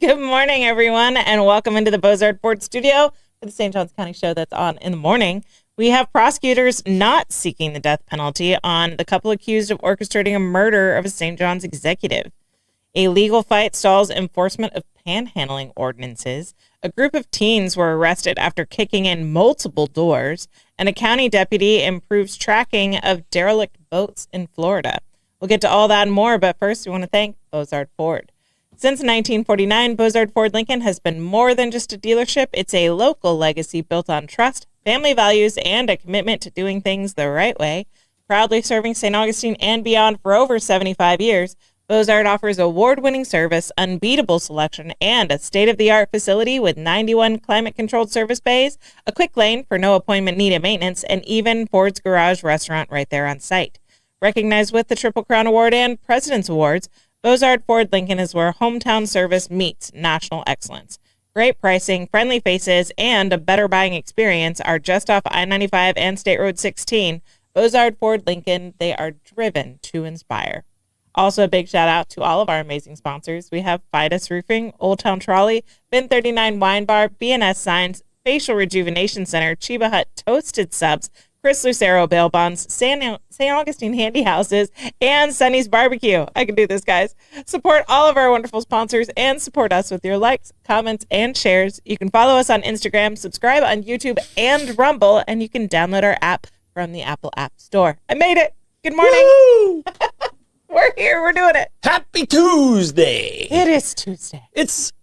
Good morning, everyone, and welcome into the Bozard Ford studio for the St. Johns County show that's on in the morning. We have prosecutors not seeking the death penalty on the couple accused of orchestrating a murder of a St. John's executive. A legal fight stalls enforcement of panhandling ordinances. A group of teens were arrested after kicking in multiple doors, and a county deputy improves tracking of derelict boats in Florida. We'll get to all that and more, but first we want to thank Bozard Ford. Since 1949, Bozard Ford Lincoln has been more than just a dealership. It's a local legacy built on trust, family values, and a commitment to doing things the right way. Proudly serving St. Augustine and beyond for over 75 years, Bozard offers award-winning service, unbeatable selection, and a state-of-the-art facility with 91 climate-controlled service bays, a quick lane for no appointment needed maintenance, and even Ford's Garage restaurant right there on site. Recognized with the Triple Crown Award and President's Awards, Bozard Ford Lincoln is where hometown service meets national excellence. Great pricing, friendly faces, and a better buying experience are just off I-95 and State Road 16. Bozard Ford Lincoln, they are driven to inspire. Also, a big shout out to all of our amazing sponsors. We have Fidus Roofing, Old Town Trolley, Bin 39 Wine Bar, BNS Signs, Facial Rejuvenation Center, Chiba Hut Toasted Subs, Chris Lucero Bail Bonds, St. Augustine Handy Houses, and Sunny's Barbecue. I can do this, guys. Support all of our wonderful sponsors and support us with your likes, comments, and shares. You can follow us on Instagram, subscribe on YouTube and Rumble, and you can download our app from the Apple App Store. I made it. Good morning. We're here. We're doing it. Happy Tuesday. It is Tuesday. It's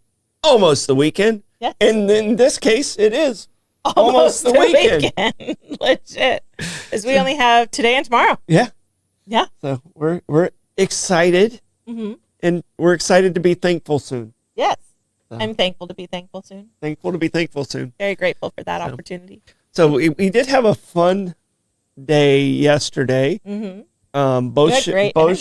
almost the weekend. Yes. And in this case, it is almost the weekend. Legit. As we only have today and tomorrow. Yeah. Yeah. So we're excited. Mm-hmm. And we're excited to be thankful soon. Yes. I'm thankful to be thankful soon. Thankful to be thankful soon. Very grateful for that opportunity. So we did have a fun day yesterday. Mm-hmm. Both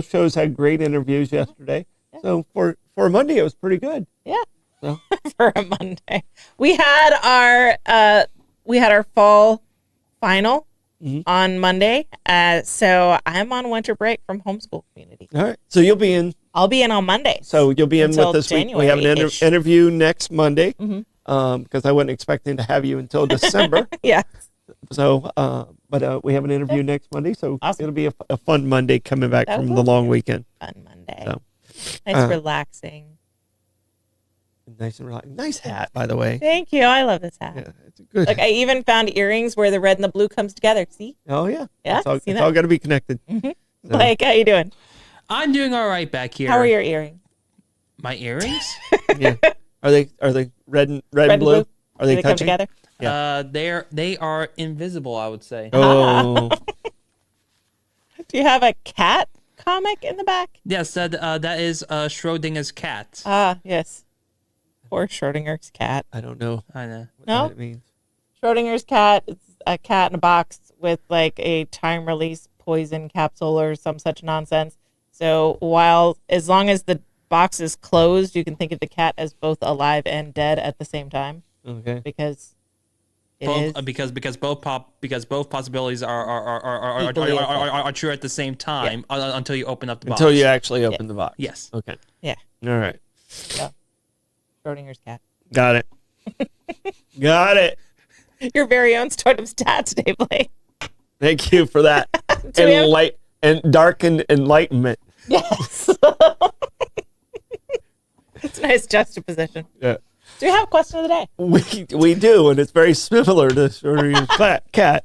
shows had great interviews yesterday. Yeah. So for a Monday, it was pretty good. Yeah. So. For a Monday, we had our fall final on Monday. So I'm on winter break from homeschool community. All right. So you'll be in. I'll be in on Monday. So you'll be in with this week. We have an interview next Monday. Because I wasn't expecting to have you until December. Yeah. So, but we have an interview next Monday, so awesome. It'll be a fun Monday coming back from the long weekend. Fun Monday. So, nice, relaxing. Nice and relaxing. Nice hat, by the way. Thank you. I love this hat. Yeah, it's a good. Look, I even found earrings where the red and the blue comes together. See? Oh yeah. Yeah. It's all got to be connected. Mm-hmm. So. Like, how you doing? I'm doing all right back here. How are your earrings? My earrings? Yeah. Are they red and blue? Are they come touching together? Yeah. They are invisible, I would say. Oh. Do you have a cat comic in the back? Yes, that is Schrodinger's cat. Ah, yes. Poor Schrodinger's cat. I don't know. I know. No? What it means. Schrodinger's cat. It's a cat in a box with like a time release poison capsule or some such nonsense. So as long as the box is closed, you can think of the cat as both alive and dead at the same time. Okay. Because both possibilities are true at the same time until you open up the box. Until you actually open the box. Yes. Okay. Yeah. All right. So, Schrodinger's cat. Got it. Got it. Your very own sort of stats today, Blake. Thank you for that. Dark enlightenment. Yes. It's a nice juxtaposition. Yeah. Do you have a question of the day? We do, and it's very similar to Schrodinger's cat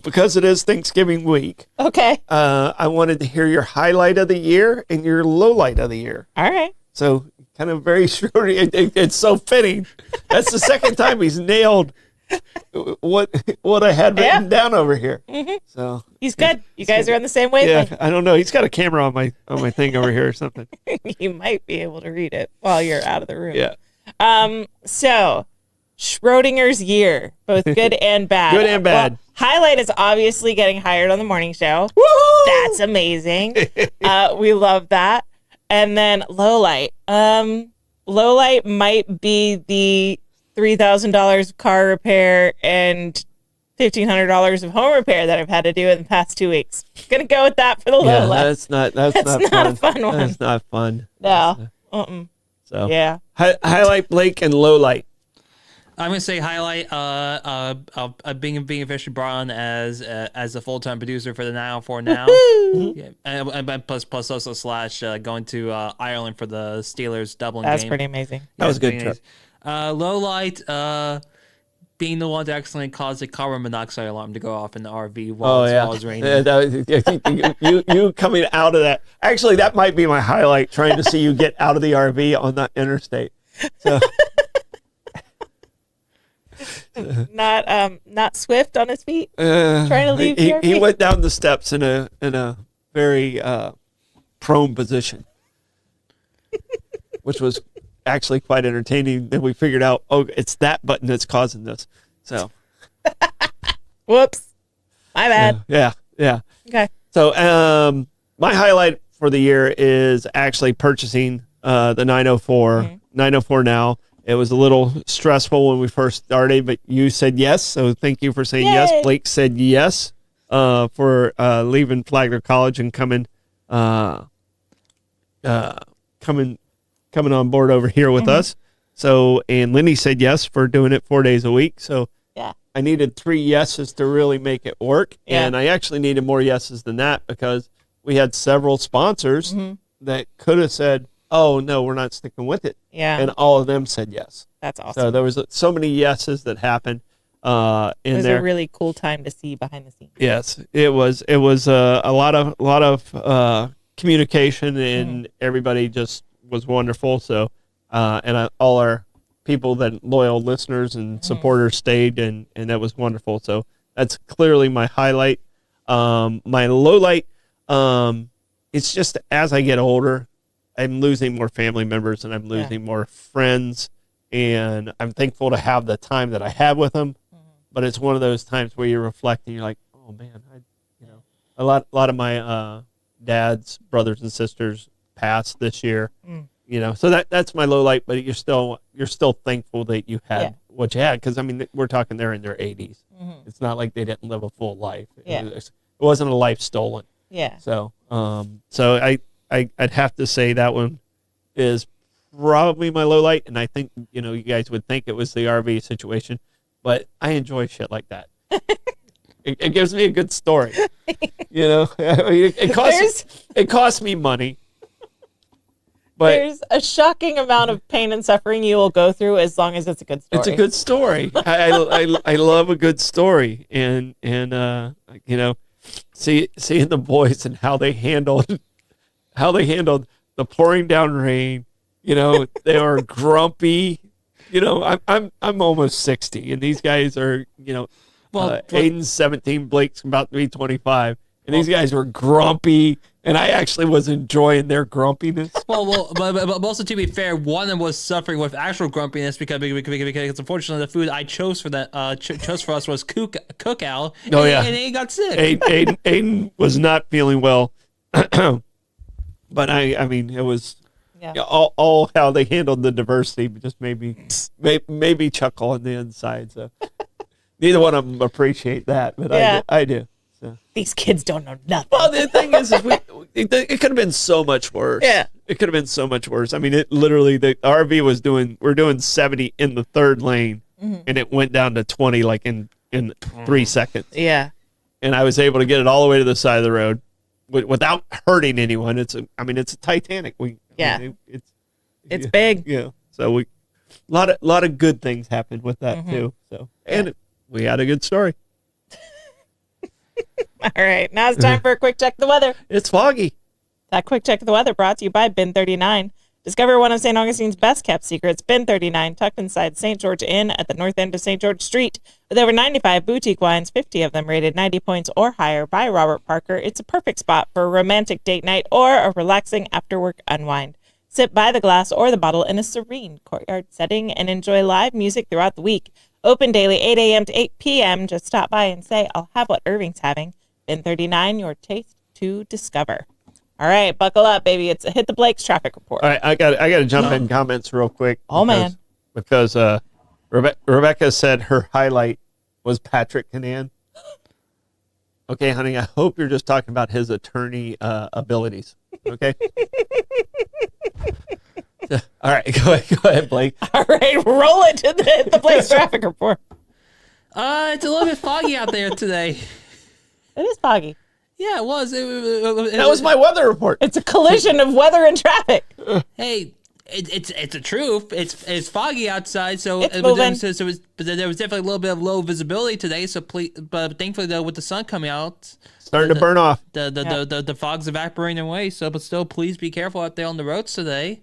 because it is Thanksgiving week. Okay. I wanted to hear your highlight of the year and your low light of the year. All right. So kind of very Schrodinger. It's so fitting. That's the second time he's nailed what I had written down over here. Mm-hmm. So he's good. You guys are on the same wavelength. Yeah, I don't know. He's got a camera on my thing over here or something. You might be able to read it while you're out of the room. Yeah. So Schrodinger's year, both good and bad. Good and bad. Well, highlight is obviously getting hired on the morning show. Woo-hoo! That's amazing. We love that. And then low light. Low light might be the $3,000 of car repair and $1,500 of home repair that I've had to do in the past 2 weeks. Gonna go with that for the low light. That's not a fun one. That's not fun. No. So Yeah. Highlight, Blake, and low light. I'm gonna say highlight being officially brought on as a full-time producer for the 904 now. Yeah, and plus also slash going to Ireland for the Steelers Dublin That's game. pretty amazing. That was a good trip. Low light being the one to accidentally cause a carbon monoxide alarm to go off in the RV while it was raining. You coming out of that. Actually, that might be my highlight, trying to see you get out of the RV on that interstate. So. Not swift on his feet. Trying to leave. He went down the steps in a very prone position, which was actually quite entertaining. Then we figured out, it's that button that's causing this. So, whoops, my bad. Yeah. Okay. So, my highlight for the year is actually purchasing the 904, 904 now. It was a little stressful when we first started, but you said yes, so thank you for saying Yay. yes. Blake said yes for leaving Flagler College and coming on board over here with us. So, and Lindy said yes for doing it 4 days a week. So, yeah, I needed 3 yeses to really make it work, yeah. and I actually needed more yeses than that because we had several sponsors that could have said, "Oh no, we're not sticking with it." Yeah. And all of them said yes. That's awesome. So there was so many yeses that happened it was there. a really cool time to see behind the scenes. Yes, it was a lot of communication, and everybody just was wonderful. So all our people, that loyal listeners and supporters stayed, and that was wonderful. So that's clearly my highlight. My low light, it's just as I get older, I'm losing more family members and I'm losing more friends, and I'm thankful to have the time that I have with them. But it's one of those times where you're reflecting, you're like, oh man, a lot of my dad's brothers and sisters passed this year. So that's my low light. But you're still thankful that you had what you had, because I mean, we're talking they're in their 80s. It's not like they didn't live a full life. It wasn't a life stolen. Yeah. So I'd have to say that one is probably my low light, and I think you guys would think it was the RV situation, but I enjoy shit like that. It gives me a good story. It costs me money, but there's a shocking amount of pain and suffering you will go through as long as it's a good story. it's a good story. I love a good story, and seeing the boys and how they handled the pouring down rain. They were grumpy. I'm almost 60, and these guys are, Aiden's 17, Blake's about to be 25, and these guys were grumpy, and I actually was enjoying their grumpiness. But also, to be fair, one of them was suffering with actual grumpiness because unfortunately the food I chose for that chose for us was cookout. Oh yeah, and he got sick. Aiden was not feeling well, but I mean, it was. Yeah. All how they handled the diversity just made me chuckle on the inside. So neither one of them appreciate that, but I do. So. These kids don't know nothing. Well, the thing is it could have been so much worse. Yeah, it could have been so much worse. I mean, it literally, the RV we're doing 70 in the third lane, and it went down to 20 like in 3 seconds. Yeah, and I was able to get it all the way to the side of the road without hurting anyone. It's a Titanic. It's big. Yeah. So a lot of good things happened with that too. So we had a good story. All right, now it's time for a quick check of the weather. It's foggy. That quick check of the weather brought to you by Bin 39. Discover one of St. Augustine's best kept secrets. Bin 39, tucked inside St. George Inn at the north end of St. George Street. With over 95 boutique wines, 50 of them rated 90 points or higher by Robert Parker, it's a perfect spot for a romantic date night or a relaxing after-work unwind. Sit by the glass or the bottle in a serene courtyard setting and enjoy live music throughout the week. Open daily 8 a.m. to 8 p.m. Just stop by and say, I'll have what Irving's having. Bin 39, your taste to discover. All right, buckle up, baby. It's a Hit the Blake's traffic report. All right, I got to jump in comments real quick. Because Rebecca said her highlight was Patrick Canan. Okay, honey, I hope you're just talking about his attorney abilities. Okay. All right, go ahead, Blake. All right, roll it to the Blake's traffic report. It's a little bit foggy out there today. It is foggy. Yeah, it was. That was my weather report. It's a collision of weather and traffic. Hey, it's the truth. It's foggy outside, so It's moving. But there was definitely a little bit of low visibility today. So but thankfully though, with the sun coming out, Starting to burn off. the fog's evaporating away. So, but still, please be careful out there on the roads today.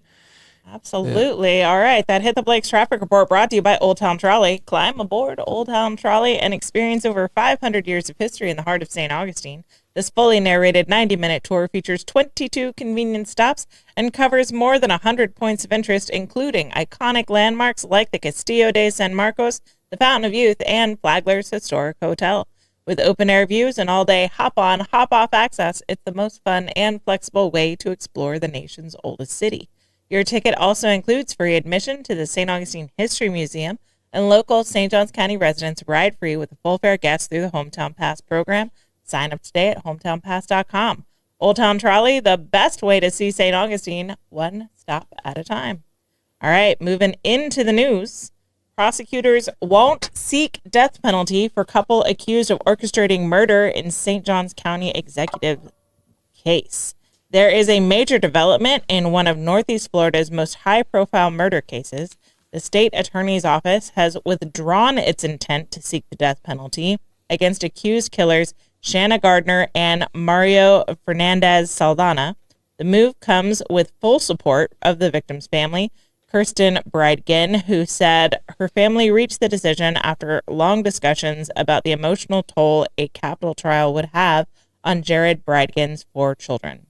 Absolutely. All right. That hit the Blake's traffic report brought to you by Old Town Trolley. Climb aboard Old Town Trolley and experience over 500 years of history in the heart of St. Augustine. This fully narrated 90-minute tour features 22 convenient stops and covers more than 100 points of interest, including iconic landmarks like the Castillo de San Marcos, the Fountain of Youth, and Flagler's Historic Hotel. With open-air views and all-day hop-on, hop-off access, it's the most fun and flexible way to explore the nation's oldest city. Your ticket also includes free admission to the St. Augustine History Museum, and local St. Johns County residents ride free with a full fare guest through the Hometown Pass program. Sign up today at hometownpass.com. Old Town Trolley, the best way to see St. Augustine, one stop at a time. All right, moving into the news. Prosecutors won't seek death penalty for couple accused of orchestrating murder in St. Johns County executive case. There is a major development in one of Northeast Florida's most high-profile murder cases. The state attorney's office has withdrawn its intent to seek the death penalty against accused killers Shanna Gardner and Mario Fernandez Saldana. The move comes with full support of the victim's family, Kirsten Bridegen, who said her family reached the decision after long discussions about the emotional toll a capital trial would have on Jared Bridegen's 4 children.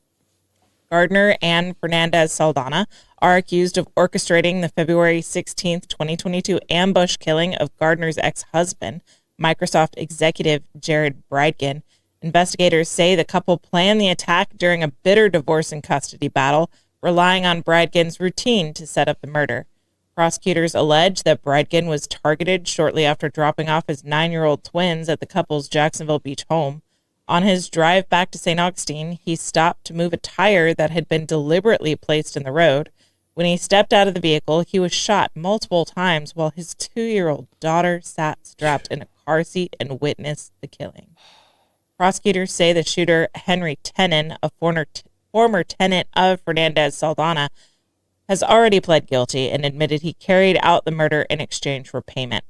Gardner and Fernandez Saldana are accused of orchestrating the February 16, 2022 ambush killing of Gardner's ex-husband, Microsoft executive Jared Bridegen. Investigators say the couple planned the attack during a bitter divorce and custody battle, relying on Bridegen's routine to set up the murder. Prosecutors allege that Bridegen was targeted shortly after dropping off his 9-year-old twins at the couple's Jacksonville Beach home. On his drive back to St. Augustine, he stopped to move a tire that had been deliberately placed in the road. When he stepped out of the vehicle, he was shot multiple times while his 2-year-old daughter sat strapped in a car seat and witnessed the killing. Prosecutors say the shooter, Henry Tenon, a former tenant of Fernandez Saldana, has already pled guilty and admitted he carried out the murder in exchange for payment.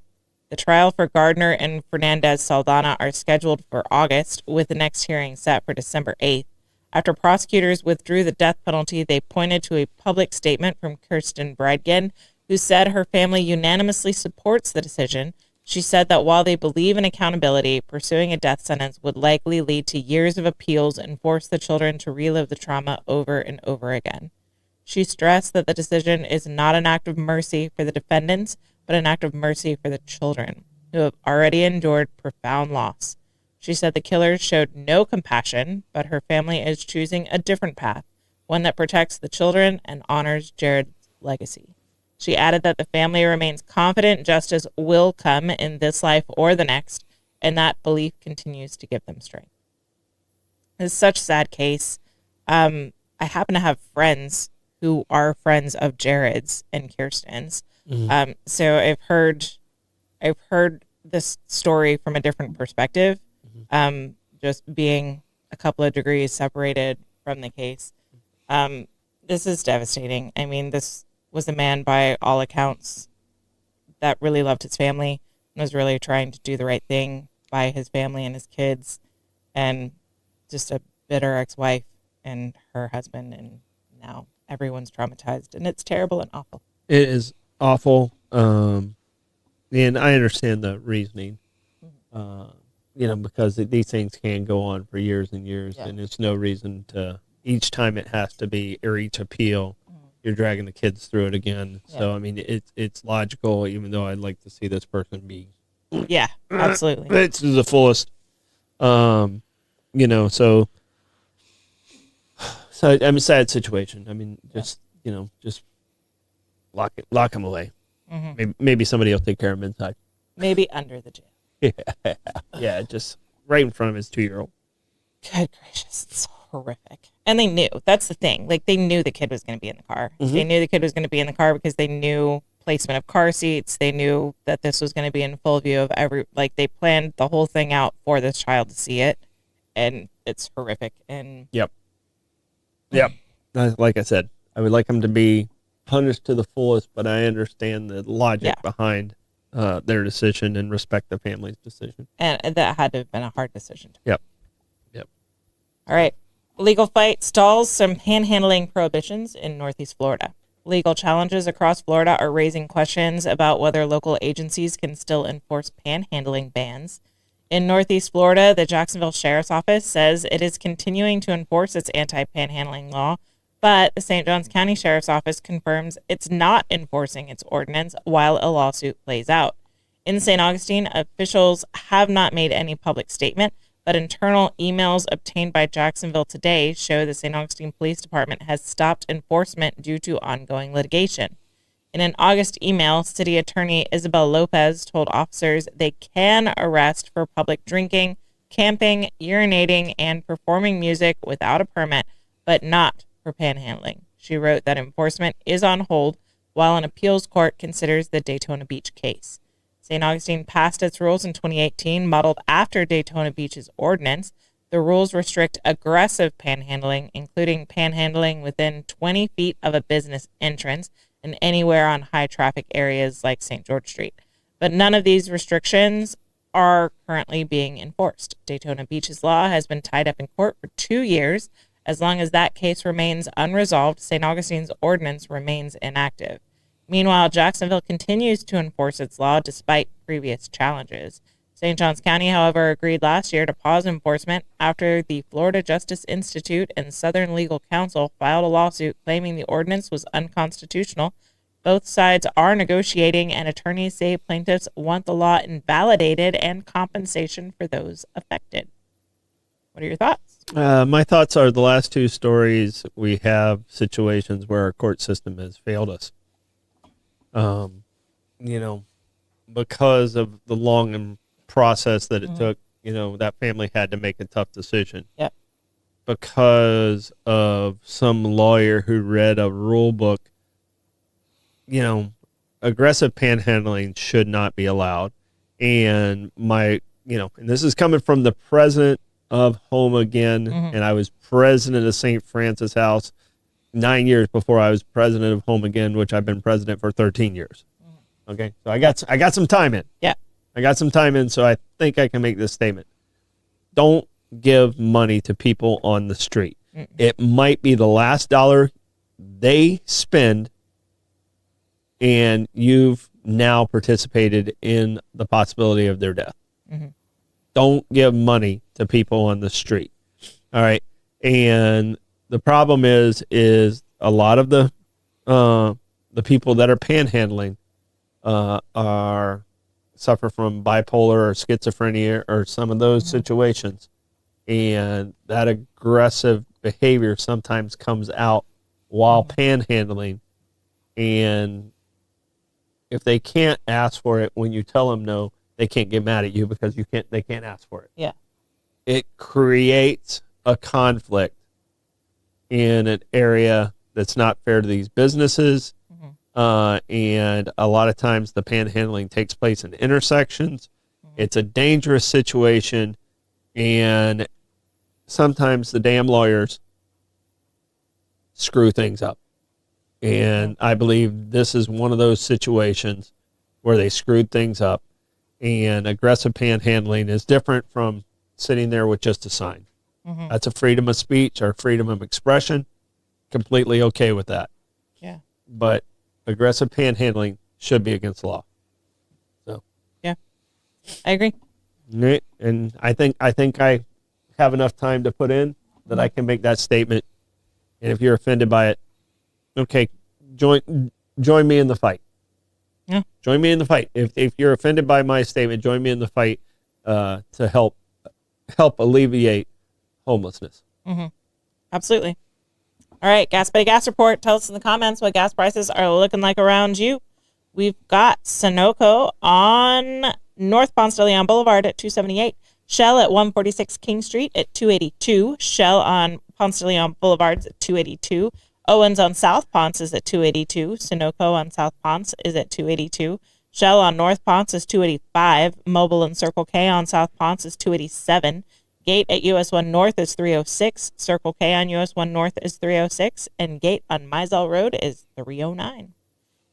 The trial for Gardner and Fernandez Saldana are scheduled for August, with the next hearing set for December 8th. After prosecutors withdrew the death penalty, they pointed to a public statement from Kirsten Bridegen, who said her family unanimously supports the decision. She said that while they believe in accountability, pursuing a death sentence would likely lead to years of appeals and force the children to relive the trauma over and over again. She stressed that the decision is not an act of mercy for the defendants, but an act of mercy for the children, who have already endured profound loss. She said the killers showed no compassion, but her family is choosing a different path, one that protects the children and honors Jared's legacy. She added that the family remains confident justice will come in this life or the next, and that belief continues to give them strength. It's such a sad case. I happen to have friends who are friends of Jared's and Kirsten's. Mm-hmm. So I've heard this story from a different perspective, just being a couple of degrees separated from the case. This is devastating. I mean, this was a man, by all accounts, that really loved his family and was really trying to do the right thing by his family and his kids, and just a bitter ex-wife and her husband, and now everyone's traumatized, and it's terrible and awful. It is awful. And I understand the reasoning, because these things can go on for years and years, and it's no reason to, each time it has to be, or each appeal, you're dragging the kids through it again. Yeah. So, I mean, it's logical, even though I'd like to see this person be. Yeah, absolutely. It's the fullest. So I mean, sad situation. I mean, just lock him away. Mm-hmm. Maybe somebody will take care of him inside. Maybe under the jail. Yeah, just right in front of his 2-year-old. Good gracious, it's horrific. And they knew. That's the thing. Like, they knew the kid was going to be in the car. Mhm. They knew the kid was going to be in the car because they knew placement of car seats. They knew that this was going to be in full view of they planned the whole thing out for this child to see it. And it's horrific. And Yep. Like I said, I would like them to be punished to the fullest, but I understand the logic behind their decision and respect the family's decision. And that had to have been a hard decision. Yep. All right. Legal fight stalls some panhandling prohibitions in Northeast Florida. Legal challenges across Florida are raising questions about whether local agencies can still enforce panhandling bans. In Northeast Florida, the Jacksonville Sheriff's Office says it is continuing to enforce its anti-panhandling law, but the St. Johns County Sheriff's Office confirms it's not enforcing its ordinance while a lawsuit plays out. In St. Augustine, officials have not made any public statement, but internal emails obtained by Jacksonville Today show the St. Augustine Police Department has stopped enforcement due to ongoing litigation. In an August email, City Attorney Isabel Lopez told officers they can arrest for public drinking, camping, urinating, and performing music without a permit, but not for panhandling. She wrote that enforcement is on hold while an appeals court considers the Daytona Beach case. St. Augustine passed its rules in 2018, modeled after Daytona Beach's ordinance. The rules restrict aggressive panhandling, including panhandling within 20 feet of a business entrance and anywhere on high traffic areas like St. George Street. But none of these restrictions are currently being enforced. Daytona Beach's law has been tied up in court for 2 years. As long as that case remains unresolved, St. Augustine's ordinance remains inactive. Meanwhile, Jacksonville continues to enforce its law despite previous challenges. St. Johns County, however, agreed last year to pause enforcement after the Florida Justice Institute and Southern Legal Counsel filed a lawsuit claiming the ordinance was unconstitutional. Both sides are negotiating, and attorneys say plaintiffs want the law invalidated and compensation for those affected. What are your thoughts? My thoughts are the last two stories, we have situations where our court system has failed us. Because of the long process that it took, that family had to make a tough decision. Yep. Because of some lawyer who read a rule book, aggressive panhandling should not be allowed. And and this is coming from the president of Home Again, and I was president of St. Francis House 9 years before I was president of Home Again, which I've been president for 13 years. Okay, so I got some time in. Yeah, I got some time in, so I think I can make this statement. Don't give money to people on the street. It might be the last dollar they spend, and you've now participated in the possibility of their death. Don't give money to people on the street. All right, and the problem is a lot of the people that are panhandling suffer from bipolar or schizophrenia or some of those situations, and that aggressive behavior sometimes comes out while panhandling. And if they can't ask for it when you tell them no, they can't get mad at you because they can't ask for it. Yeah, it creates a conflict in an area that's not fair to these businesses. And a lot of times the panhandling takes place in intersections. It's a dangerous situation, and sometimes the damn lawyers screw things up. And I believe this is one of those situations where they screwed things up, and aggressive panhandling is different from sitting there with just a sign. That's a freedom of speech or freedom of expression. Completely okay with that. Yeah. But aggressive panhandling should be against the law. So. Yeah, I agree. Right. And I think I have enough time to put in that I can make that statement. And if you're offended by it, okay, join me in the fight. Yeah. Join me in the fight. If you're offended by my statement, join me in the fight to help alleviate homelessness. Absolutely. All right, Gas Buddy Gas Report. Tell us in the comments what gas prices are looking like around you. We've got Sunoco on North Ponce de Leon Boulevard at $2.78. Shell at 146 King Street at $2.82. Shell on Ponce de Leon Boulevard's at 282. Owens on South Ponce is at 282. Sunoco on South Ponce is at 282. Shell on North Ponce is 285. Mobile and Circle K on South Ponce is 287. Gate at US 1 North is 306. Circle K on US 1 North is 306. And Gate on Mizell Road is 309.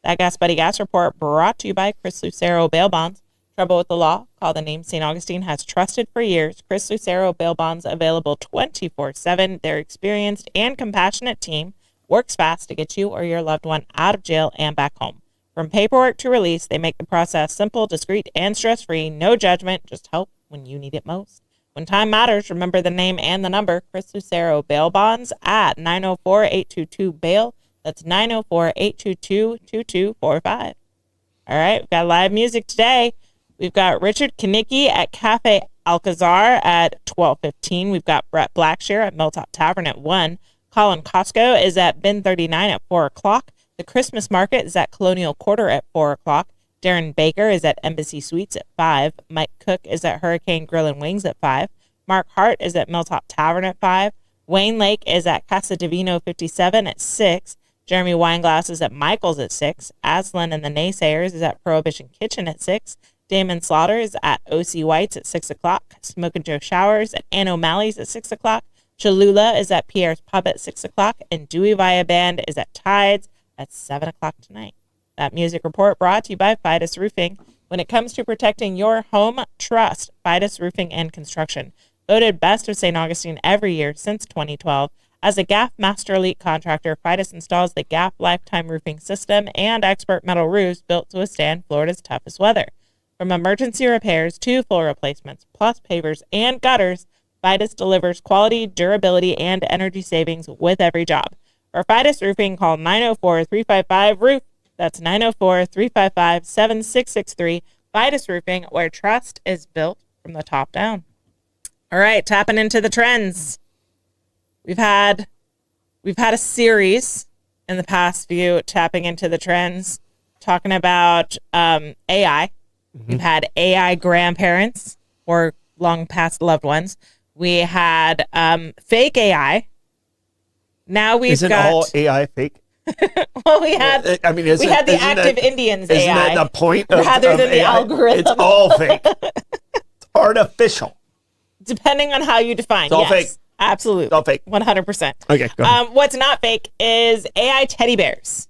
That Gas Buddy Gas Report brought to you by Chris Lucero Bail Bonds. Trouble with the law? Call the name St. Augustine has trusted for years. Chris Lucero Bail Bonds available 24/7. Their experienced and compassionate team works fast to get you or your loved one out of jail and back home. From paperwork to release, they make the process simple, discreet, and stress-free. No judgment, just help when you need it most. When time matters, remember the name and the number. Chris Lucero Bail Bonds at 904-822-BAIL. That's 904-822-2245. All right, we've got live music today. We've got Richard Kanicki at Cafe Alcazar at 12:15. We've got Brett Blackshear at Milltop Tavern at 1. Colin Costco is at Bin 39 at 4 o'clock. The Christmas Market is at Colonial Quarter at 4 o'clock. Darren Baker is at Embassy Suites at 5. Mike Cook is at Hurricane Grill and Wings at 5. Mark Hart is at Milltop Tavern at 5. Wayne Lake is at Casa Divino 57 at 6. Jeremy Weinglass is at Michael's at 6. Aslan and the Naysayers is at Prohibition Kitchen at 6. Damon Slaughter is at O.C. White's at 6 o'clock. Smoke and Joe Showers at Ann O'Malley's at 6 o'clock. Cholula is at Pierre's Pub at 6 o'clock. And Dewey Via Band is at Tides at 7 o'clock tonight. That music report brought to you by Fidus Roofing. When it comes to protecting your home, trust Fidus Roofing and Construction. Voted Best of St. Augustine every year since 2012. As a GAF Master Elite contractor, Fidus installs the GAF Lifetime Roofing System and expert metal roofs built to withstand Florida's toughest weather. From emergency repairs to full replacements, plus pavers and gutters, Fidus delivers quality, durability, and energy savings with every job. For Fidus Roofing, call 904-355-ROOF. That's 904-355-7663. Fidus Roofing, where trust is built from the top down. All right, tapping into the trends. We've had a series in the past few tapping into the trends, talking about AI. We've had AI grandparents or long past loved ones. We had fake AI. Now we've Isn't got all AI fake? well, we had the active Indians AI. Isn't that the point of rather than AI? the algorithm? It's all fake. It's artificial. Depending on how you define. It's all yes, fake. Absolutely. It's all fake. 100%. Okay, go ahead. What's not fake is AI teddy bears.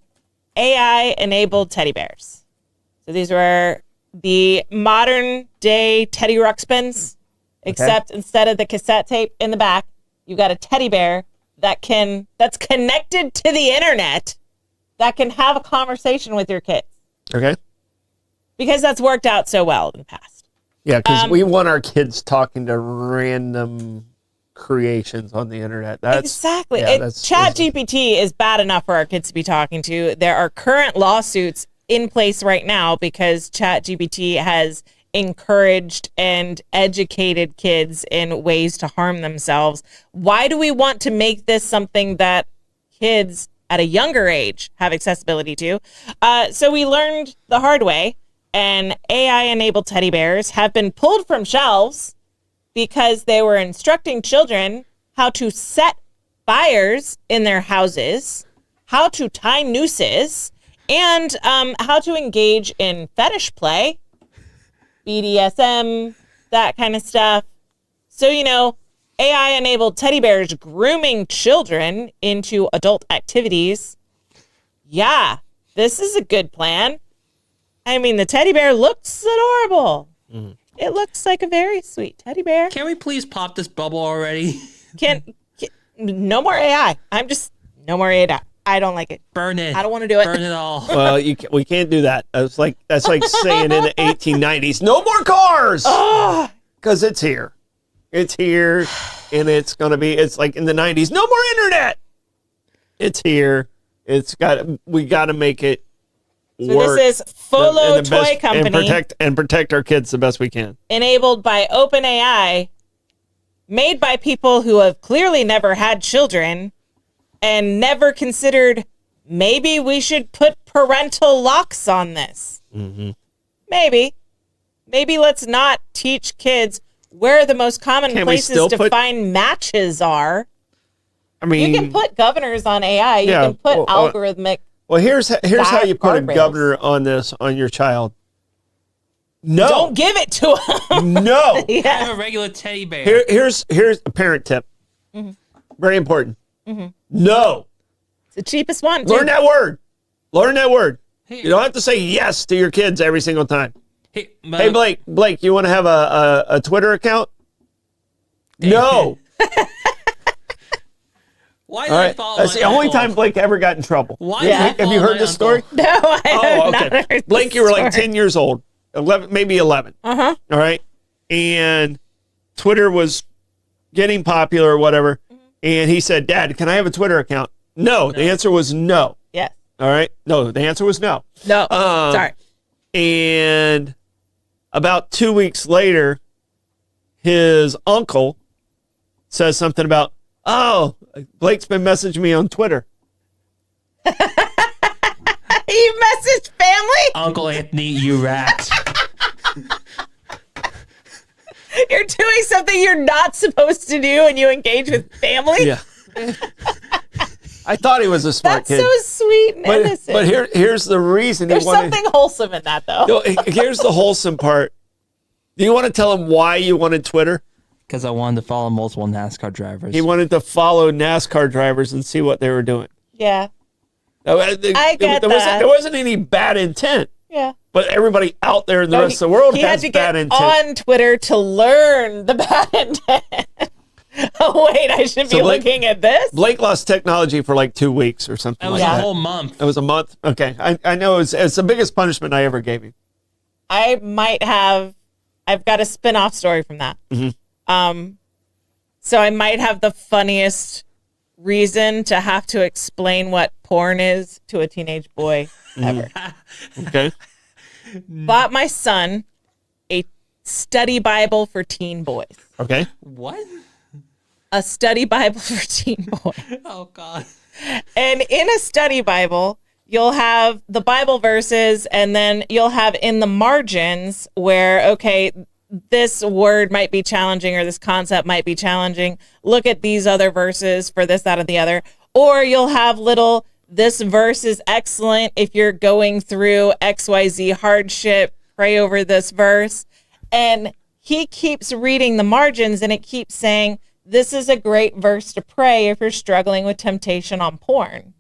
AI-enabled teddy bears. So these were the modern day Teddy Ruxpins, except instead of the cassette tape in the back, you got a teddy bear that's connected to the internet that can have a conversation with your kids. Okay. Because that's worked out so well in the past. Yeah, because we want our kids talking to random creations on the internet. Exactly. Yeah, ChatGPT is bad enough for our kids to be talking to. There are current lawsuits in place right now because ChatGPT has encouraged and educated kids in ways to harm themselves. Why do we want to make this something that kids at a younger age have accessibility to? So we learned the hard way, and AI-enabled teddy bears have been pulled from shelves because they were instructing children how to set fires in their houses, how to tie nooses, and how to engage in fetish play, BDSM, that kind of stuff. So, AI-enabled teddy bears grooming children into adult activities. Yeah, this is a good plan. I mean, the teddy bear looks adorable. Mm-hmm. It looks like a very sweet teddy bear. Can we please pop this bubble already? No more AI. No more AI. I don't like it. Burn it. I don't want to do it. Burn it all. Well, we can't do that. That's like saying in the 1890s, no more cars, because it's here. It's here, and it's like in the 90s, no more internet. It's here. We got to make it so work. This is Folo Toy Company and protect our kids the best we can. Enabled by OpenAI, made by people who have clearly never had children and never considered maybe we should put parental locks on this. Mm-hmm. Maybe let's not teach kids where the most common places to find matches are. I mean, you can put governors on AI. You can put algorithmic. Well, here's how you put a guardrails. governor on your child. No, Don't give it to him. No. Have a regular teddy bear. Here's a parent tip. Very important. No. It's the cheapest one. Too. Learn that word. Learn that word. Hey. You don't have to say yes to your kids every single time. Hey, Hey, Blake, you want to have a Twitter account? No. Why did All I right. follow That's my the only uncle? time Blake ever got in trouble. Why did I Have you follow heard my this story? uncle? No, I have Oh, not okay. heard Blake, this you were like story. 10 years old, 11, maybe 11. Uh-huh. All right. And Twitter was getting popular or whatever. And he said, Dad, can I have a Twitter account? No. The answer was no. Yes. All right. No, the answer was no. No. Sorry. And about 2 weeks later, his uncle says something about, oh, Blake's been messaging me on Twitter. He messaged family? Uncle Anthony, you rat. You're doing something you're not supposed to do and you engage with family? Yeah. I thought he was a smart That's kid. so sweet and innocent. But here's the reason There's he wanted. something wholesome in that, though. No, here's the wholesome part. Do you want to tell him why you wanted Twitter? Because I wanted to follow multiple NASCAR drivers. He wanted to follow NASCAR drivers and see what they were doing. Yeah. I get there that. There wasn't any bad intent, Yeah. but everybody out there in the rest of the world he has had to bad get intent. on Twitter to learn the bad intent. Oh, wait, I should be Blake- looking at this? Blake lost technology for like 2 weeks or something It was like a that. whole month. It was a month. Okay, I know it's the biggest punishment I ever gave him. I've got a spin-off story from that. So I might have the funniest reason to have to explain what porn is to a teenage boy ever. Okay. Bought my son a study Bible for teen boys. Okay. What? A study Bible for teen boys. Oh, God. And in a study Bible, you'll have the Bible verses, and then you'll have in the margins where, okay, this word might be challenging or this concept might be challenging. Look at these other verses for this, that, and the other. Or you'll have little, this verse is excellent if you're going through XYZ hardship, pray over this verse. And he keeps reading the margins and it keeps saying, this is a great verse to pray if you're struggling with temptation on porn.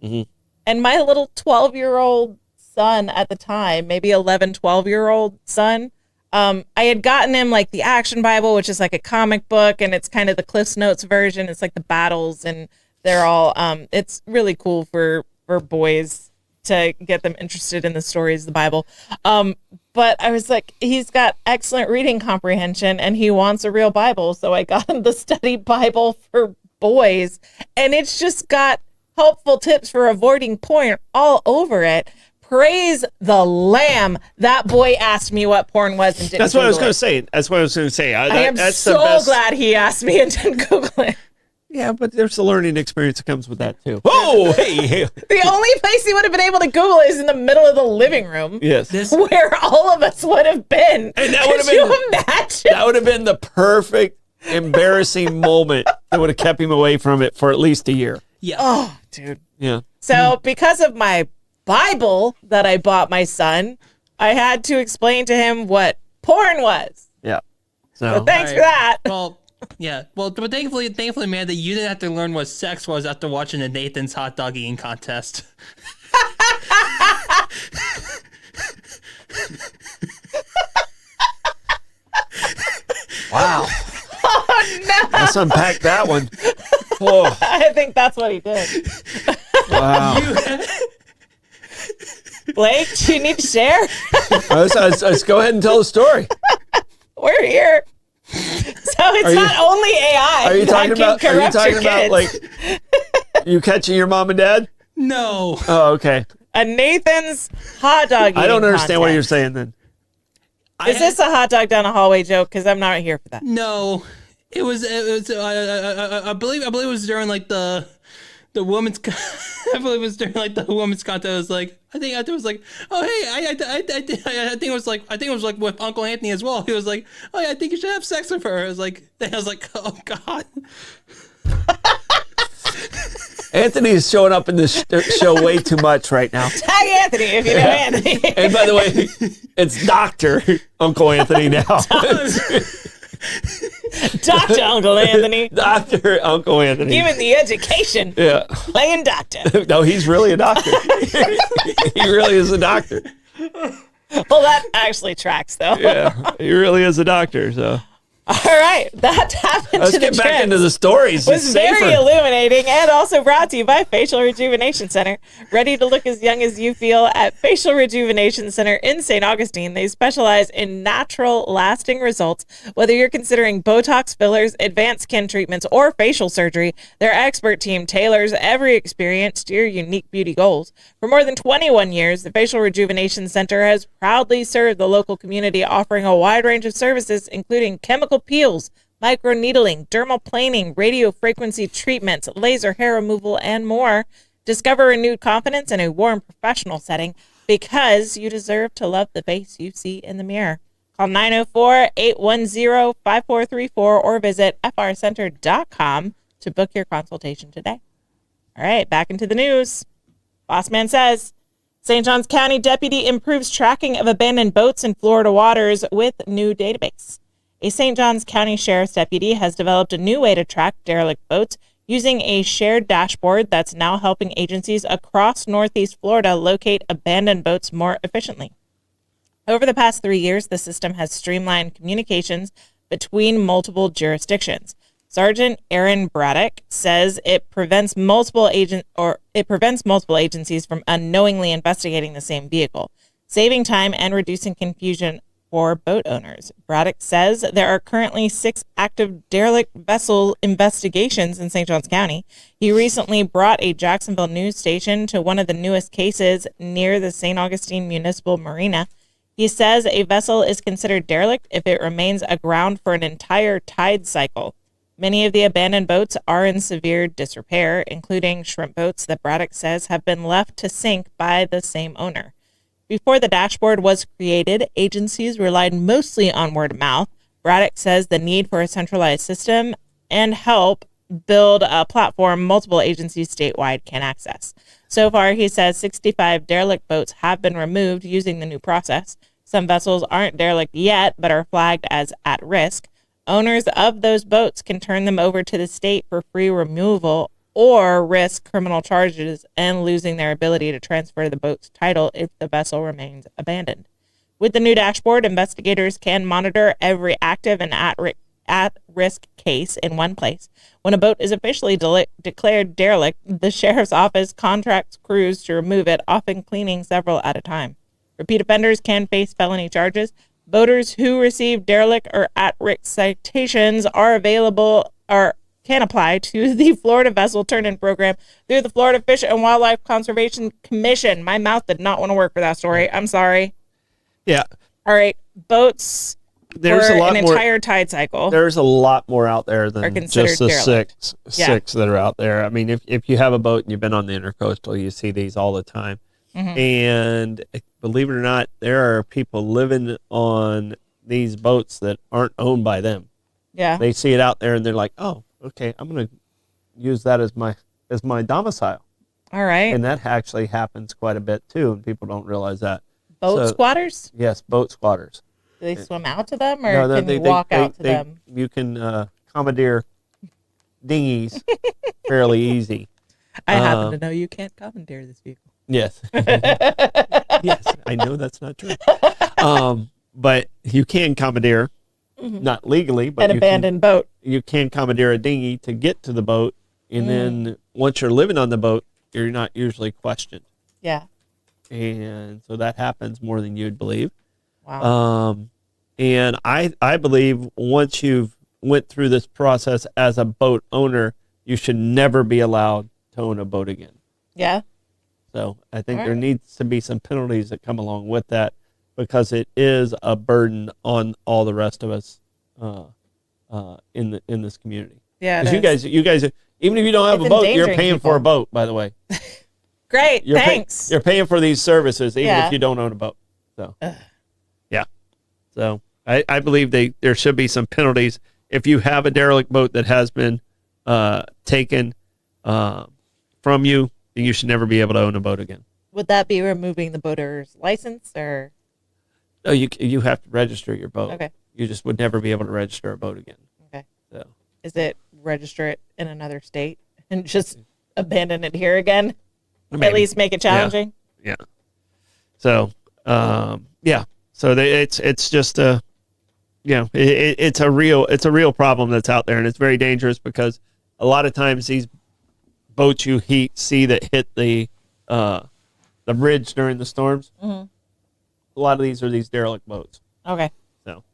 And my little 12-year-old son at the time, maybe 11, 12-year-old son, I had gotten him like the Action Bible, which is like a comic book, and it's kind of the Cliff's Notes version. It's like the battles, and they're all, it's really cool for boys to get them interested in the stories of the Bible. But I was like, he's got excellent reading comprehension, and he wants a real Bible. So I got him the study Bible for boys, and it's just got helpful tips for avoiding porn all over it. Praise the Lamb. That boy asked me what porn was and didn't That's what I was Google going it. to say. That's what I was going to say. I am that's so the best. glad he asked me and didn't Google it. Yeah, but there's a learning experience that comes with that too. Oh, hey. The only place he would have been able to Google is in the middle of the living room. Yes. Where all of us would have been. And that Could would have you been imagine? that would have been the perfect embarrassing moment that would have kept him away from it for at least a year. Yeah. Oh, dude. Yeah. So because of my Bible that I bought my son, I had to explain to him what porn was. Yeah. So So thanks for Alright. that. Well, yeah. Well, but thankfully, Amanda, you didn't have to learn what sex was after watching the Nathan's hot dog eating contest. wow. Oh, no. Let's unpack that one. Oh, I think that's what he did. wow. Blake, do you need to share? Let's go ahead and tell the story. We're here. So it's not only AI. Are you that talking can about? Are you corrupt talking your about kids. like you catching your mom and dad? No. Oh, okay. A Nathan's hot dog I don't eating understand what you're contest? saying then. Is this a hot dog down a hallway joke? Because I'm not here for that. No. It was. I believe it was during like the women's. I believe it was during like the women's contest. It was like I think it was like, oh hey, I think it was like with Uncle Anthony as well. He was like, oh yeah, I think you should have sex with her. I was like, oh god. Anthony is showing up in this show way too much right now. Tag Anthony if you know Anthony. And by the way, it's Dr. Uncle Anthony now. Dr. Uncle Anthony. Dr. Uncle Anthony. Giving the education. Yeah. Playing doctor. No, he's really a doctor. He really is a doctor. Well, that actually tracks, though. Yeah, he really is a doctor, so. All right, that happened Let's to the get back trends. into the stories. Was It's very safer. illuminating and also brought to you by Facial Rejuvenation Center. Ready to look as young as you feel at Facial Rejuvenation Center in St. Augustine. They specialize in natural, lasting results. Whether you're considering Botox fillers, advanced skin treatments, or facial surgery, their expert team tailors every experience to your unique beauty goals. For more than 21 years, the Facial Rejuvenation Center has proudly served the local community, offering a wide range of services, including chemical peels, microneedling, dermal planing, radio frequency treatments, laser hair removal, and more. Discover renewed confidence in a warm professional setting because you deserve to love the face you see in the mirror. Call 904-810-5434 or visit frcenter.com to book your consultation today. All right, back into the news. Bossman says, St. Johns County deputy improves tracking of abandoned boats in Florida waters with new database. A St. Johns County Sheriff's deputy has developed a new way to track derelict boats using a shared dashboard that's now helping agencies across Northeast Florida locate abandoned boats more efficiently. Over the past 3 years, the system has streamlined communications between multiple jurisdictions. Sergeant Aaron Braddock says it prevents multiple agencies from unknowingly investigating the same vehicle, saving time and reducing confusion for boat owners. Braddock says there are currently 6 active derelict vessel investigations in St. Johns County. He recently brought a Jacksonville news station to one of the newest cases near the St. Augustine Municipal Marina. He says a vessel is considered derelict if it remains aground for an entire tide cycle. Many of the abandoned boats are in severe disrepair, including shrimp boats that Braddock says have been left to sink by the same owner. Before the dashboard was created, agencies relied mostly on word of mouth. Braddock says the need for a centralized system and help build a platform multiple agencies statewide can access. So far, he says 65 derelict boats have been removed using the new process. Some vessels aren't derelict yet, but are flagged as at risk. Owners of those boats can turn them over to the state for free removal or risk criminal charges and losing their ability to transfer the boat's title if the vessel remains abandoned. With the new dashboard, investigators can monitor every active and at-risk case in one place. When a boat is officially declared derelict, the sheriff's office contracts crews to remove it, often cleaning several at a time. Repeat offenders can face felony charges. Boaters who receive derelict or at-risk citations can apply to the Florida Vessel Turn-In Program through the Florida Fish and Wildlife Conservation Commission. My mouth did not want to work for that story. I'm sorry. Yeah. All right. Boats There's for a lot an more, entire tide cycle. There's a lot more out there Are than considered just the derelict. six that are out there. I mean, if you have a boat and you've been on the intercoastal, you see these all the time. Mhm. And believe it or not, there are people living on these boats that aren't owned by them. Yeah. They see it out there and they're like, oh, okay, I'm going to use that as my domicile. All right. And that actually happens quite a bit too, and people don't realize that. Boat So- squatters? Yes, boat squatters. Do they swim out to them or No, can you walk out to them? You can commandeer dinghies fairly easy. I happen to know you can't commandeer this vehicle. Yes. Yes, I know that's not true. But you can commandeer, not legally, but An abandoned boat. you can commandeer a dinghy to get to the boat. And then once you're living on the boat, you're not usually questioned. Yeah. And so that happens more than you'd believe. Wow. And I believe once you've went through this process as a boat owner, you should never be allowed to own a boat again. Yeah. So I think All there right. needs to be some penalties that come along with that, because it is a burden on all the rest of us in this community. Yeah. it Because is. you guys, even if you don't have It's a boat, you're endangering paying for a people. boat. By the way, Great. you're Thanks. you're paying for these services even Yeah. if you don't own a boat. So Ugh. yeah, so I believe there should be some penalties if you have a derelict boat that has been taken from you, then you should never be able to own a boat again. Would that be removing the boater's license or? No, you have to register your boat. Okay. You just would never be able to register a boat again. Okay. So. Is it register it in another state and just abandon it here again? Maybe. At least make it challenging. Yeah. So, yeah. So it's just it's a real problem that's out there, and it's very dangerous because a lot of times these boats you see that hit the bridge during the storms, a lot of these are these derelict boats. Okay. So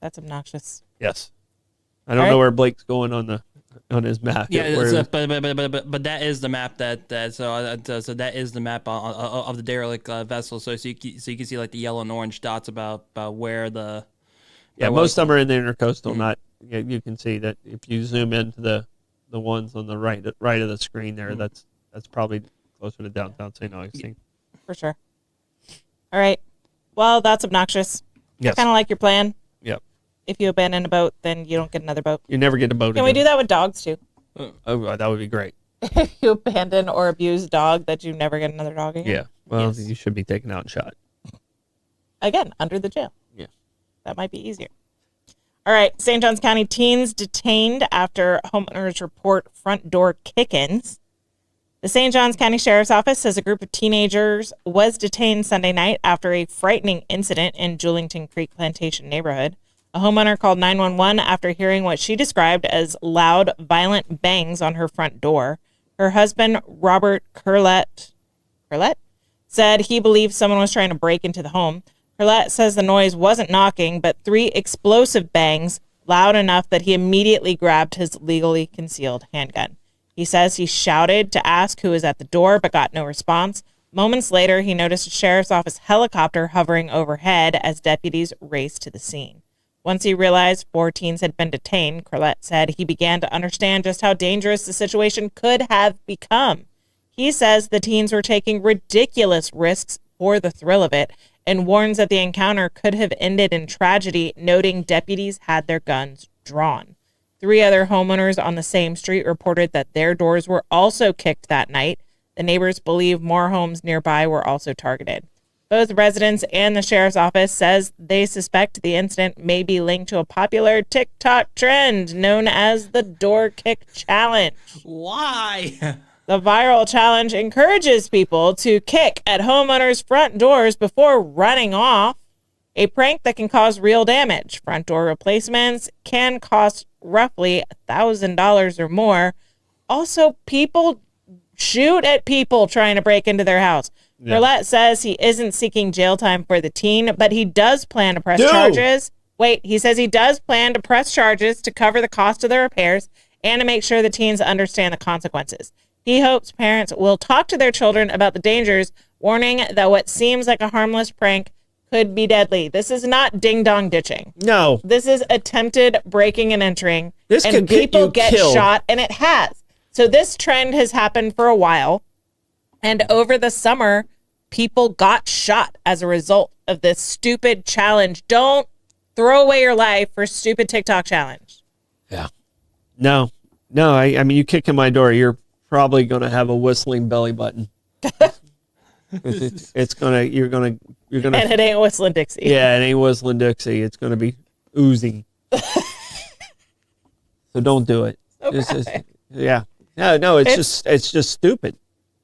that's obnoxious. yes, I don't know where Blake's going on his map. Yeah, but that is the map so that is the map of the derelict vessel. So you can see like the yellow and orange dots about where the most of them are in the intercoastal. Not you can see that if you zoom into the ones on the right of the screen there. That's probably closer to downtown St. Augustine. For sure. All right. Well, that's obnoxious. Yes. Kind of like your plan. Yep. If you abandon a boat, then you don't get another boat. You never get a boat Can again. we do that with dogs too? Oh, that would be great. If you abandon or abuse a dog, that you never get another dog again? Yeah. Well, Yes. you should be taken out and shot. Again, under the jail. Yeah. That might be easier. All right. St. Johns County teens detained after homeowners report front door kick-ins. The St. Johns County Sheriff's Office says a group of teenagers was detained Sunday night after a frightening incident in Julington Creek Plantation neighborhood. A homeowner called 911 after hearing what she described as loud, violent bangs on her front door. Her husband, Robert Curlett, said he believed someone was trying to break into the home. Curlett says the noise wasn't knocking, but 3 explosive bangs, loud enough that he immediately grabbed his legally concealed handgun. He says he shouted to ask who was at the door, but got no response. Moments later, he noticed a sheriff's office helicopter hovering overhead as deputies raced to the scene. Once he realized 4 teens had been detained, Curlett said he began to understand just how dangerous the situation could have become. He says the teens were taking ridiculous risks for the thrill of it and warns that the encounter could have ended in tragedy, noting deputies had their guns drawn. 3 other homeowners on the same street reported that their doors were also kicked that night. The neighbors believe more homes nearby were also targeted. Both residents and the sheriff's office says they suspect the incident may be linked to a popular TikTok trend known as the door kick challenge. Why? The viral challenge encourages people to kick at homeowners' front doors before running off, a prank that can cause real damage. Front door replacements can cost roughly $1,000 or more. Also, people shoot at people trying to break into their house. Yeah. Burlett says he isn't seeking jail time for the teen, but he does plan to press charges. He says he does plan to press charges to cover the cost of the repairs and to make sure the teens understand the consequences. He hopes parents will talk to their children about the dangers, warning that what seems like a harmless prank could be deadly. This is not ding-dong ditching. No. This is attempted breaking and entering. This and could people get get shot, and it has. So this trend has happened for a while. And over the summer, people got shot as a result of this stupid challenge. Don't throw away your life for stupid TikTok challenge. Yeah. No. I mean, you kick in my door, you're probably going to have a whistling belly button. You're gonna. And it ain't whistling Dixie. Yeah, it ain't whistling Dixie. It's gonna be oozing. So don't do it. Yeah. No. It's just stupid.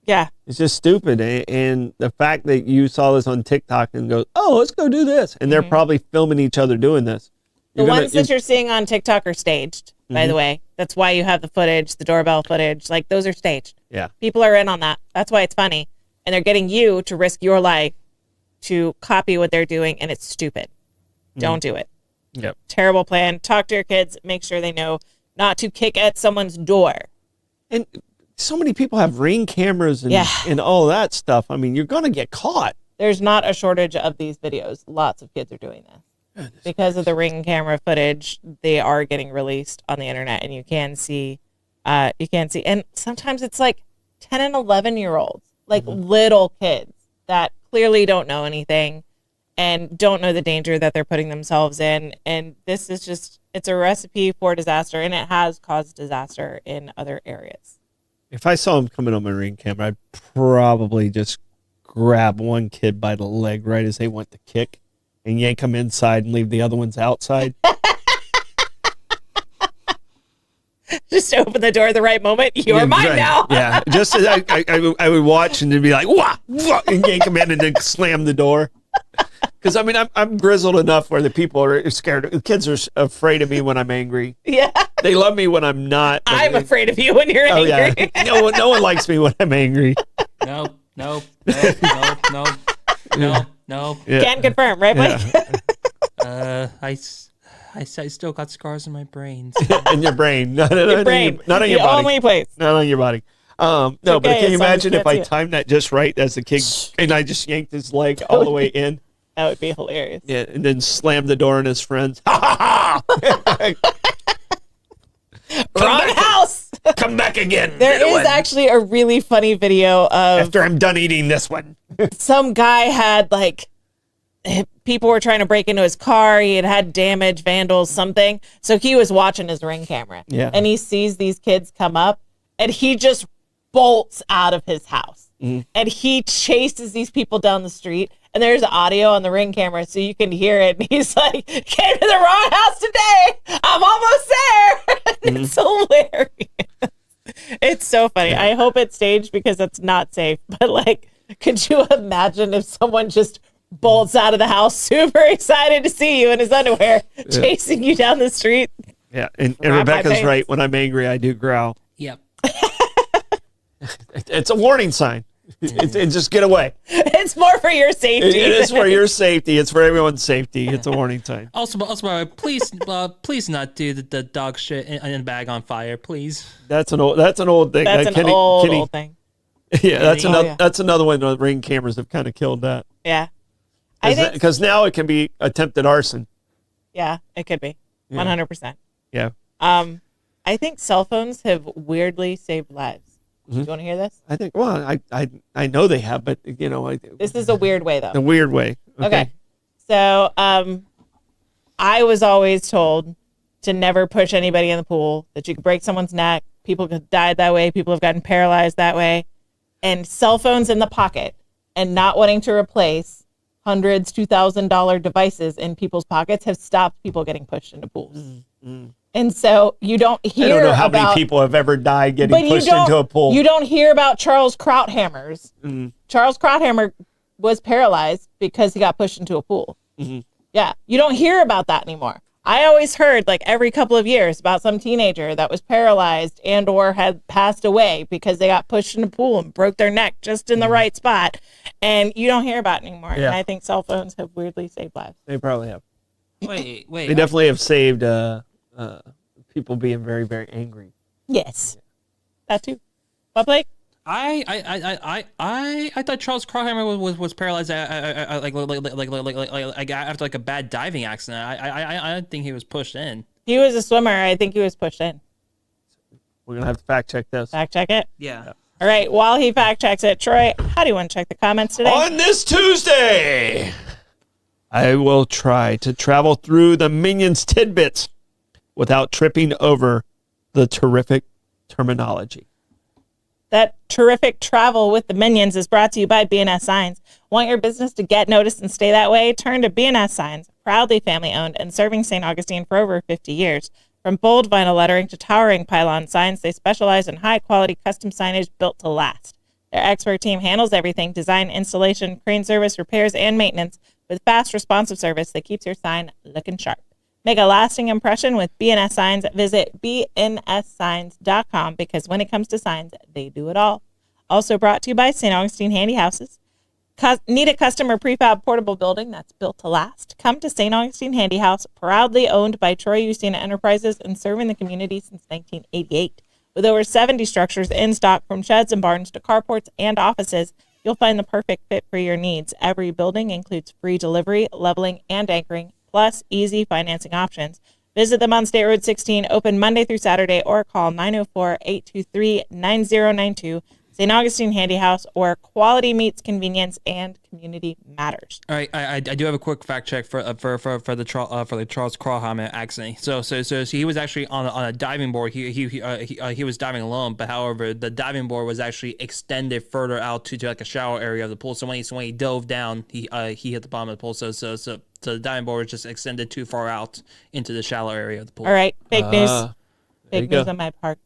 Yeah. It's just stupid. And the fact that you saw this on TikTok and go, oh, let's go do this. And they're probably filming each other doing this. The ones that you're seeing on TikTok are staged, by the way. That's why you have the footage, the doorbell footage. Like, those are staged. Yeah. People are in on that. That's why it's funny. And they're getting you to risk your life to copy what they're doing, and it's stupid. Don't do it. Yep. Terrible plan. Talk to your kids. Make sure they know not to kick at someone's door. And so many people have Ring cameras and all that stuff. I mean, you're going to get caught. There's not a shortage of these videos. Lots of kids are doing this. Because of the Ring camera footage, they are getting released on the internet, and you can see. And sometimes it's like 10 and 11-year-olds, like little kids that clearly don't know anything and don't know the danger that they're putting themselves in. And this is it's a recipe for disaster, and it has caused disaster in other areas. If I saw him coming on my ring camera, I'd probably just grab one kid by the leg right as they went to kick and yank them inside and leave the other ones outside. Just open the door at the right moment. You're Yeah, mine right. now. Yeah, just as I would watch and then be like, wah, wah, and yank them in and then slam the door. Because I mean, I'm grizzled enough where the people are scared. The kids are afraid of me when I'm angry. Yeah. They love me when I'm not. I'm afraid of you when you're Oh angry. yeah, no one likes me when I'm angry. No. Yeah. Can confirm, right, Mike? I still got scars in my brain. In your brain, not Your on brain. not on the your body, only place. not on your body. No, but okay, can you as long as imagine you if can't I see it. timed that just right as the kid, and I just yanked his leg all the way in, That would be hilarious. yeah, and then slammed the door on his friends. Ha ha ha! Wrong house. Come back again. There little is one, actually a really funny video of after I'm done eating this one. some guy had like people were trying to break into his car. He had damage, vandals, something. So he was watching his ring camera. Yeah. And he sees these kids come up and he just bolts out of his house. And he chases these people down the street. And there's audio on the ring camera so you can hear it. And he's like, came to the wrong house today. I'm almost there. It's hilarious. It's so funny. I hope it's staged because it's not safe. But like, could you imagine if someone just bolts out of the house super excited to see you in his underwear, chasing you down the street? Yeah, and Grab my Rebecca's pants. right. When I'm angry, I do growl. Yep. It's a warning sign. It's just get away. It's more for your safety. It is for your safety. It's for everyone's safety. It's a warning sign. Also, please not do the dog shit in the bag on fire, please. That's an old thing. That's Kenny- an old Kenny- thing. Yeah, that's Oh, another yeah. that's another one. The ring cameras have kind of killed that. Yeah. I think, Because now it can be attempted arson. yeah, it could be 100%. Yeah, I think cell phones have weirdly saved lives. Do you want to hear this? I think. Well, I know they have, but you know, This is a weird way though. a weird way. Okay. So, I was always told to never push anybody in the pool, that you could break someone's neck. People have died that way. People have gotten paralyzed that way. And cell phones in the pocket and not wanting to replace hundreds, $2,000 devices in people's pockets have stopped people getting pushed into pools. And so you don't hear I don't know how about, many people have ever died but getting you pushed don't, into a pool. You don't hear about Charles Krauthammer's. Charles Krauthammer was paralyzed because he got pushed into a pool. Yeah, you don't hear about that anymore. I always heard like every couple of years about some teenager that was paralyzed and or had passed away because they got pushed in a pool and broke their neck just in the right spot. And you don't hear about it anymore. Yeah. And I think cell phones have weirdly saved lives. They probably have. Wait. They definitely have saved people being very, very angry. Yes. That too. What, Blake? I thought Charles Krauthammer was paralyzed like after like a bad diving accident. I don't think he was pushed in. He was a swimmer. I think he was pushed in. We're gonna have to fact check this. Fact check it. Yeah. All right. While he fact checks it, Troy, how do you want to check the comments today? On this Tuesday, I will try to travel through the Minions tidbits without tripping over the terrific terminology. That terrific travel with the Minions is brought to you by BNS Signs. Want your business to get noticed and stay that way? Turn to BNS Signs, proudly family-owned and serving St. Augustine for over 50 years. From bold vinyl lettering to towering pylon signs, they specialize in high-quality custom signage built to last. Their expert team handles everything: design, installation, crane service, repairs, and maintenance with fast, responsive service that keeps your sign looking sharp. Make a lasting impression with BNS Signs. Visit bnssigns.com because when it comes to signs, they do it all. Also brought to you by St. Augustine Handy Houses. Need a custom or prefab portable building that's built to last? Come to St. Augustine Handy House, proudly owned by Troy Ustina Enterprises and serving the community since 1988. With over 70 structures in stock, from sheds and barns to carports and offices, you'll find the perfect fit for your needs. Every building includes free delivery, leveling, and anchoring, plus easy financing options. Visit them on State Road 16, open Monday through Saturday, or call 904-823-9092. St. Augustine Handy House, where quality meets convenience and community matters. All right, I do have a quick fact check for the Charles Crawham accident. So he was actually on a diving board. He was diving alone, but however the diving board was actually extended further out to like a shallow area of the pool. So when he dove down, he hit the bottom of the pool. So the diving board was just extended too far out into the shallow area of the pool. All right, fake news. Fake news go. on my part.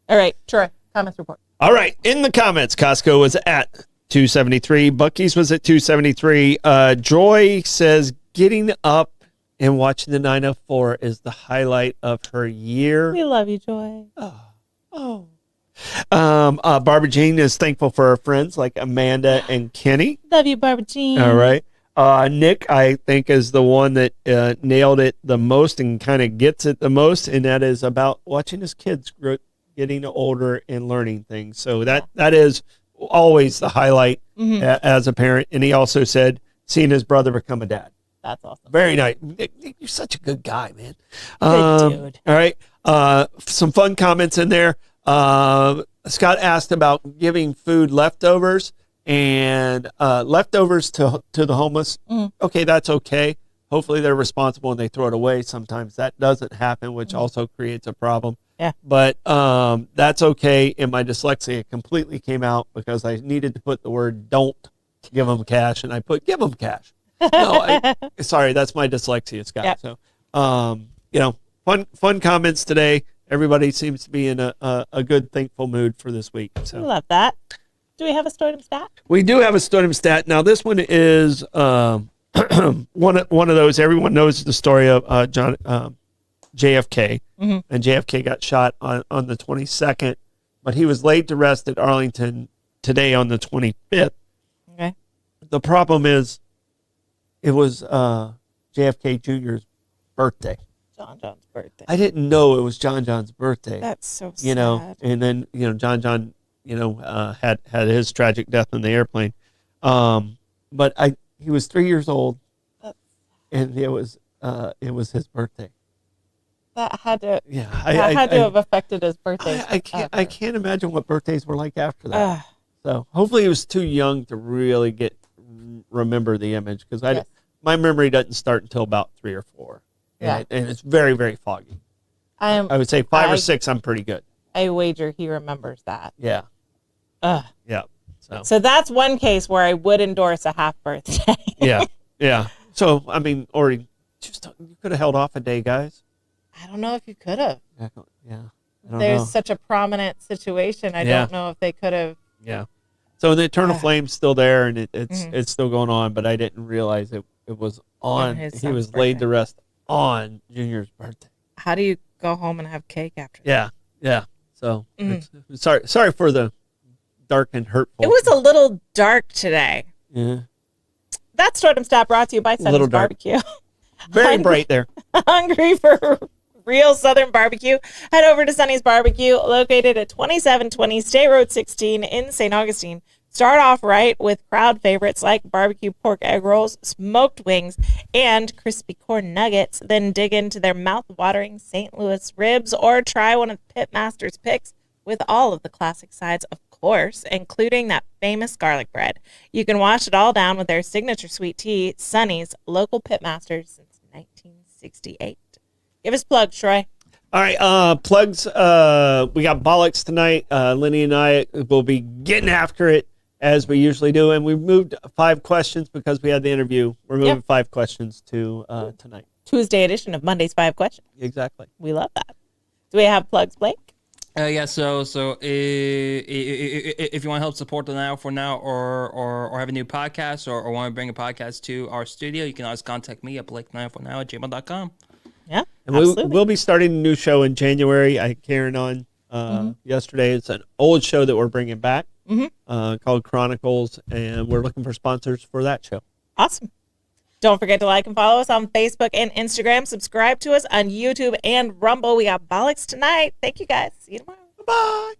All right, Troy, comments report. All right. In the comments, Costco was at 273. Buc-ee's was at 273. Joy says getting up and watching the 904 is the highlight of her year. We love you, Joy. Barbara Jean is thankful for her friends like Amanda and Kenny. Love you, Barbara Jean. All right. Nick, I think, is the one that nailed it the most and kind of gets it the most, and that is about watching his kids getting older and learning things. So that is always the highlight as a parent. And he also said seeing his brother become a dad. That's awesome. Very nice. Nick, you're such a good guy, man. Good dude. All right. Some fun comments in there. Scott asked about giving food leftovers and leftovers to the homeless. Okay, that's okay. Hopefully they're responsible and they throw it away. Sometimes that doesn't happen, which also creates a problem. Yeah. But that's okay. And my dyslexia completely came out because I needed to put the word don't give them cash, and I put give them cash. No, sorry, that's my dyslexia, Scott. Yep. So, fun comments today. Everybody seems to be in a good, thankful mood for this week. So Love that. Do we have a Stardom stat? we do have a Stodium stat. Now, this one is one of those. Everyone knows the story of JFK, and JFK got shot on the 22nd, but he was laid to rest at Arlington today on the 25th. Okay. The problem is, it was JFK Jr.'s birthday. John's birthday. I didn't know it was John's birthday. That's so sad. You know, and then John had his tragic death in the airplane. But he was 3 years old, and it was his birthday. That had to Yeah, have affected his birthday. I can't imagine what birthdays were like after that. So hopefully he was too young to really remember the image, because my memory doesn't start until about 3 or 4. Yeah. And it's very, very foggy. I would say 5 or 6. I'm pretty good. I wager he remembers that. Yeah. Ugh. Yeah. So that's one case where I would endorse a half birthday. Yeah. So I mean, or you could have held off a day, guys. I don't know if you could have. Yeah. I don't There's know. such a prominent situation. I don't know if they could have. Yeah. So the eternal flame's still there, and it's still going on, but I didn't realize it was on. his He was son's laid birthday. to rest on Junior's birthday. How do you go home and have cake after that? Yeah. So sorry for the dark and hurtful. It was a little dark today. Yeah. That's Stardom Stat brought to you by Sonny's Little dark. Barbecue. Very bright there. Hungry for real Southern barbecue? Head over to Sonny's Barbecue, located at 2720 State Road 16 in St. Augustine. Start off right with crowd favorites like barbecue pork egg rolls, smoked wings, and crispy corn nuggets. Then dig into their mouth-watering St. Louis ribs, or try one of Pitmaster's picks with all of the classic sides, of course, including that famous garlic bread. You can wash it all down with their signature sweet tea, Sonny's, local Pitmaster since 1968. Give us plugs, Troy. All right, plugs. We got Bollocks tonight. Lenny and I will be getting after it as we usually do, and we moved 5 questions because we had the interview. We're moving 5 questions to tonight. Tuesday edition of Monday's 5 Questions. Exactly. We love that. Do we have plugs, Blake? So if you want to help support the Now for Now, or have a new podcast, or want to bring a podcast to our studio, you can always contact me at blake949@gmail.com. Yeah, And absolutely. we'll be starting a new show in January. I had Karen on yesterday. It's an old show that we're bringing back called Chronicles, and we're looking for sponsors for that show. Awesome. Don't forget to like and follow us on Facebook and Instagram. Subscribe to us on YouTube and Rumble. We got Bollocks tonight. Thank you, guys. See you tomorrow. Bye.